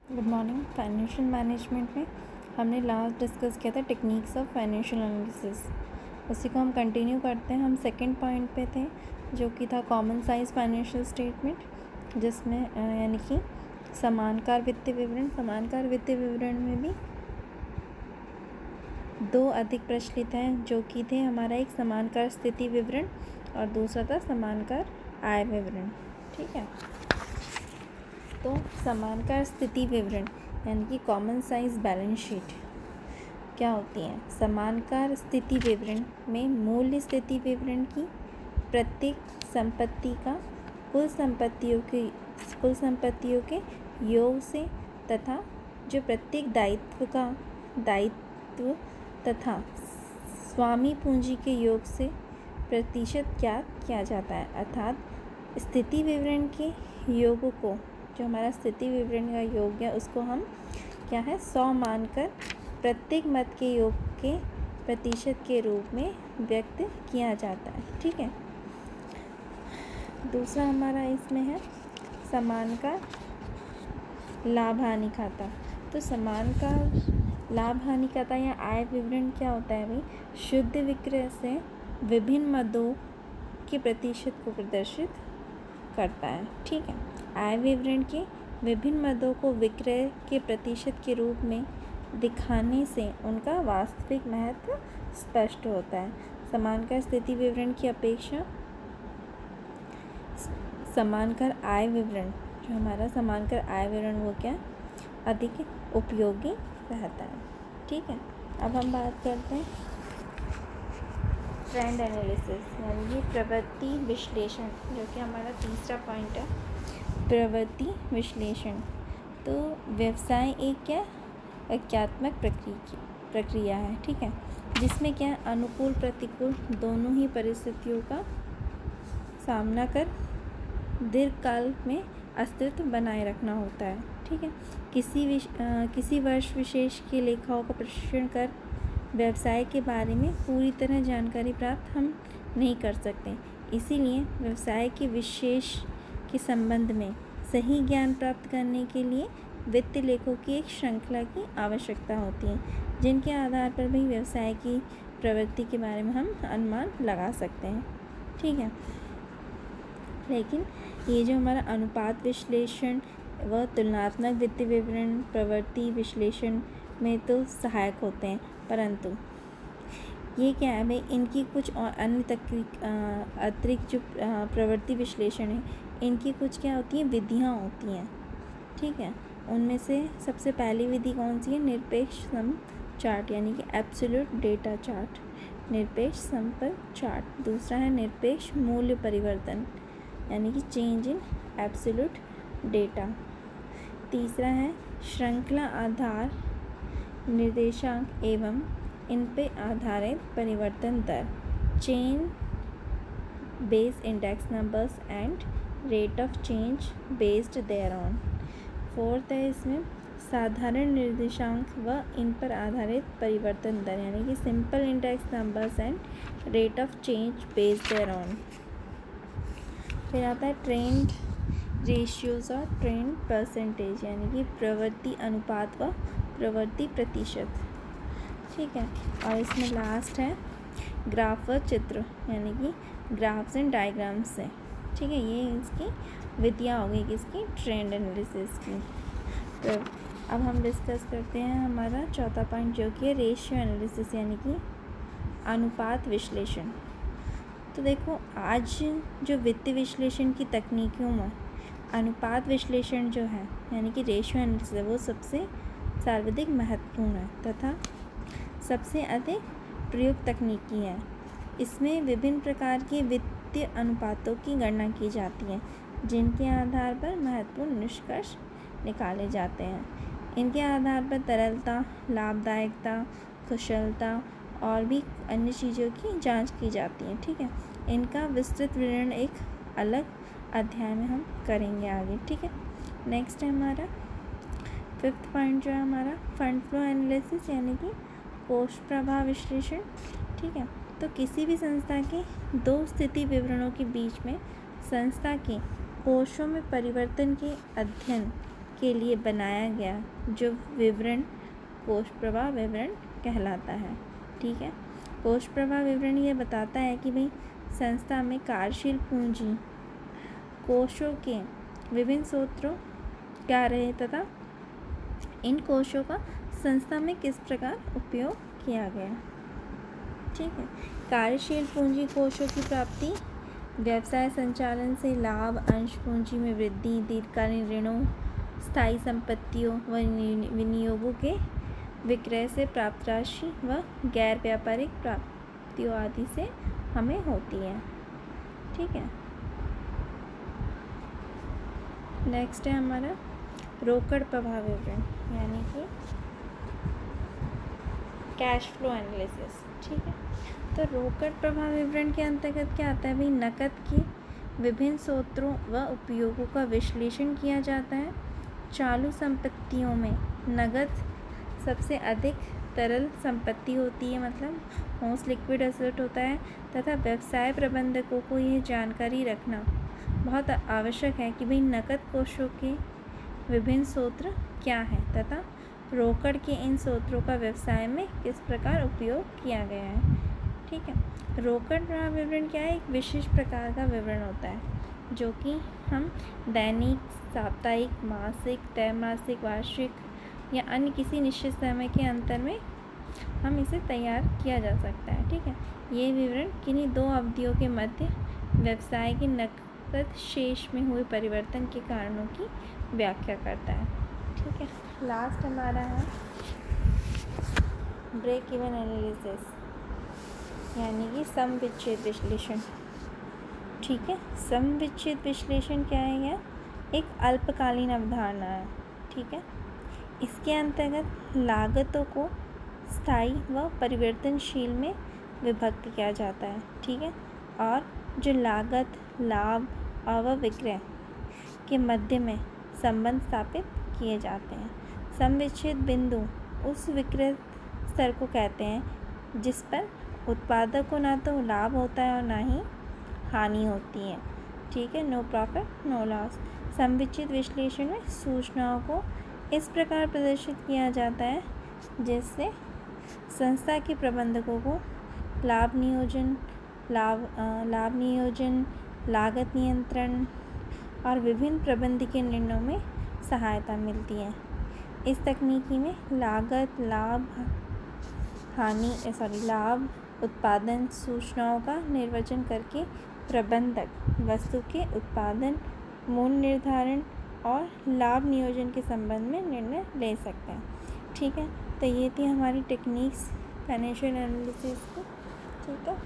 Good morning. Financial management में हमने last discuss किया था टेक्निक्स ऑफ फाइनेंशियल एनालिसिस। उसी को हम कंटिन्यू करते हैं। हम सेकंड पॉइंट पे थे जो कि था कॉमन साइज फाइनेंशियल स्टेटमेंट, जिसमें यानी कि समानकार वित्तीय विवरण। समानकार वित्तीय विवरण में भी दो अधिक प्रचलित हैं जो कि थे हमारा एक समानकार स्थिति विवरण और दूसरा था समानकार आय विवरण। ठीक है, तो समानकार स्थिति विवरण यानी कि कॉमन साइज बैलेंस शीट क्या होती है। समानकार स्थिति विवरण में मूल्य स्थिति विवरण की प्रत्येक संपत्ति का कुल संपत्तियों के योग से तथा जो प्रत्येक दायित्व तथा स्वामी पूंजी के योग से प्रतिशत ज्ञात किया जाता है। अर्थात स्थिति विवरण के योग को, जो हमारा स्थिति विवरण का योग है, उसको हम क्या है 100 मानकर प्रत्येक मत के योग के प्रतिशत के रूप में व्यक्त किया जाता है। ठीक है, दूसरा हमारा इसमें है समानकार लाभ हानि खाता। तो समानकार लाभ हानि खाता या आय विवरण क्या होता है भाई, शुद्ध विक्रय से विभिन्न मदों के प्रतिशत को प्रदर्शित करता है। ठीक है, आय विवरण के विभिन्न मदों को विक्रय के प्रतिशत के रूप में दिखाने से उनका वास्तविक महत्व स्पष्ट होता है। समानकार स्थिति विवरण की अपेक्षा समानकार आय विवरण, जो हमारा समानकार आय विवरण वो क्या अधिक उपयोगी रहता है। ठीक है, अब हम बात करते हैं ट्रेंड एनालिसिस यानी कि प्रवृत्ति विश्लेषण, जो कि हमारा तीसरा पॉइंट है, प्रवृत्ति विश्लेषण। तो व्यवसाय एक क्या वाक्यात्मक प्रक्रिया है। ठीक है, जिसमें क्या अनुकूल प्रतिकूल दोनों ही परिस्थितियों का सामना कर दीर्घकाल में अस्तित्व बनाए रखना होता है। ठीक है, किसी वर्ष विशेष के लेखाओं का प्रशिक्षण कर व्यवसाय के बारे में पूरी तरह जानकारी प्राप्त हम नहीं कर सकते। इसीलिए व्यवसाय के विशेष के संबंध में सही ज्ञान प्राप्त करने के लिए वित्तीय लेखों की एक श्रृंखला की आवश्यकता होती है, जिनके आधार पर भी व्यवसाय की प्रवृत्ति के बारे में हम अनुमान लगा सकते हैं। ठीक है, लेकिन ये जो हमारा अनुपात विश्लेषण व तुलनात्मक वित्तीय विवरण प्रवृत्ति विश्लेषण में तो सहायक होते हैं, परंतु ये क्या है भाई, इनकी कुछ और अन्य अतिरिक्त जो प्रवृत्ति विश्लेषण है, इनकी कुछ क्या होती हैं विधियाँ होती हैं। ठीक है, उनमें से सबसे पहली विधि कौन सी है, निरपेक्ष सम चार्ट यानी कि एब्सोल्यूट डेटा चार्ट, निरपेक्ष संपर्क चार्ट। दूसरा है निरपेक्ष मूल्य परिवर्तन यानी कि चेंज इन एब्सोल्यूट डेटा। तीसरा है श्रृंखला आधार निर्देशांक एवं इन पे आधारित परिवर्तन दर, chain based index numbers and rate of change based thereon. Fourth है इसमें साधारण निर्देशांक व इन पर आधारित परिवर्तन दर यानी कि simple index numbers and rate of change based thereon. फिर आता है ट्रेंड रेशियोज और ट्रेंड परसेंटेज यानी कि प्रवृत्ति अनुपात व प्रवृत्ति प्रतिशत। ठीक है, और इसमें लास्ट है ग्राफ व चित्र यानी कि ग्राफ्स एंड डायग्राम्स से। ठीक है, ये इसकी विधियाँ हो गई किसकी, ट्रेंड एनालिसिस की। तो अब हम डिस्कस करते हैं हमारा चौथा पॉइंट जो कि है रेशियो एनालिसिस यानी कि अनुपात विश्लेषण। तो देखो, आज जो वित्तीय विश्लेषण की तकनीकों में अनुपात विश्लेषण जो है यानी कि रेशियो एनालिसिस है, वो सबसे सर्वाधिक महत्वपूर्ण है तथा सबसे अधिक प्रयुक्त तकनीकी है। इसमें विभिन्न प्रकार के वित्तीय अनुपातों की गणना की जाती है, जिनके आधार पर महत्वपूर्ण निष्कर्ष निकाले जाते हैं। इनके आधार पर तरलता, लाभदायकता, कुशलता और भी अन्य चीज़ों की जांच की जाती है। ठीक है, इनका विस्तृत विवरण एक अलग अध्याय में हम करेंगे आगे। ठीक है, नेक्स्ट है हमारा फिफ्थ पॉइंट जो है हमारा फंड फ्लो एनालिसिस यानी कि कोष प्रवाह विश्लेषण। ठीक है, तो किसी भी संस्था के दो स्थिति विवरणों के बीच में संस्था के कोषों में परिवर्तन के अध्ययन के लिए बनाया गया जो विवरण कोष प्रवाह विवरण कहलाता है। ठीक है, कोष प्रवाह विवरण ये बताता है कि भाई संस्था में कार्यशील पूंजी कोषों के विभिन्न स्रोतों क्या रहे तथा इन कोषों का संस्था में किस प्रकार उपयोग किया गया। ठीक है, कार्यशील पूंजी कोषों की प्राप्ति व्यवसाय संचालन से लाभ, अंश पूंजी में वृद्धि, दीर्घकालीन ऋणों, स्थायी संपत्तियों व विनियोगों के विक्रय से प्राप्त राशि व गैर व्यापारिक प्राप्तियों आदि से हमें होती है। ठीक है, नेक्स्ट है हमारा रोकड़ प्रवाह विवरण यानी कि कैश फ्लो एनालिसिस। ठीक है, तो रोकड़ प्रवाह विवरण के अंतर्गत क्या आता है भाई, नकद के विभिन्न स्रोतों व उपयोगों का विश्लेषण किया जाता है। चालू संपत्तियों में नकद सबसे अधिक तरल संपत्ति होती है, मतलब मोस्ट लिक्विड एसेट होता है, तथा व्यवसाय प्रबंधकों को यह जानकारी रखना बहुत आवश्यक है कि भाई नकद कोषों के विभिन्न स्रोत क्या हैं तथा रोकड़ के इन स्रोतों का व्यवसाय में किस प्रकार उपयोग किया गया है। ठीक है, रोकड़ प्रवाह विवरण क्या है, एक विशेष प्रकार का विवरण होता है जो कि हम दैनिक, साप्ताहिक, मासिक, त्रैमासिक, वार्षिक या अन्य किसी निश्चित समय के अंतर में हम इसे तैयार किया जा सकता है। ठीक है, ये विवरण किन्हीं दो अवधियों के मध्य व्यवसाय के नकद शेष में हुए परिवर्तन के कारणों की व्याख्या करता है। ठीक है, लास्ट हमारा है ब्रेक इवन एनालिसिस यानी कि सम विच्छेद विश्लेषण। ठीक है, सम विच्छेद विश्लेषण क्या है, यह एक अल्पकालीन अवधारणा है। ठीक है, इसके अंतर्गत लागतों को स्थायी व परिवर्तनशील में विभक्त किया जाता है। ठीक है, और जो लागत, लाभ और विक्रय के मध्य में संबंध स्थापित किए जाते हैं। सम विच्छेद बिंदु उस विक्रय स्तर को कहते हैं जिस पर उत्पादक को ना तो लाभ होता है और ना ही हानि होती है। ठीक है, नो प्रॉफिट नो लॉस। सम विच्छेद विश्लेषण में सूचनाओं को इस प्रकार प्रदर्शित किया जाता है जिससे संस्था के प्रबंधकों को लाभ नियोजन, लागत नियंत्रण और विभिन्न प्रबंधकीय निर्णयों में सहायता मिलती है। इस तकनीकी में लागत, लाभ उत्पादन सूचनाओं का निर्वचन करके प्रबंधक वस्तु के उत्पादन, मूल्य निर्धारण और लाभ नियोजन के संबंध में निर्णय ले सकते हैं। ठीक है, तो ये थी हमारी टेक्निक्स फाइनेंशियल एनालिसिस की। ठीक है।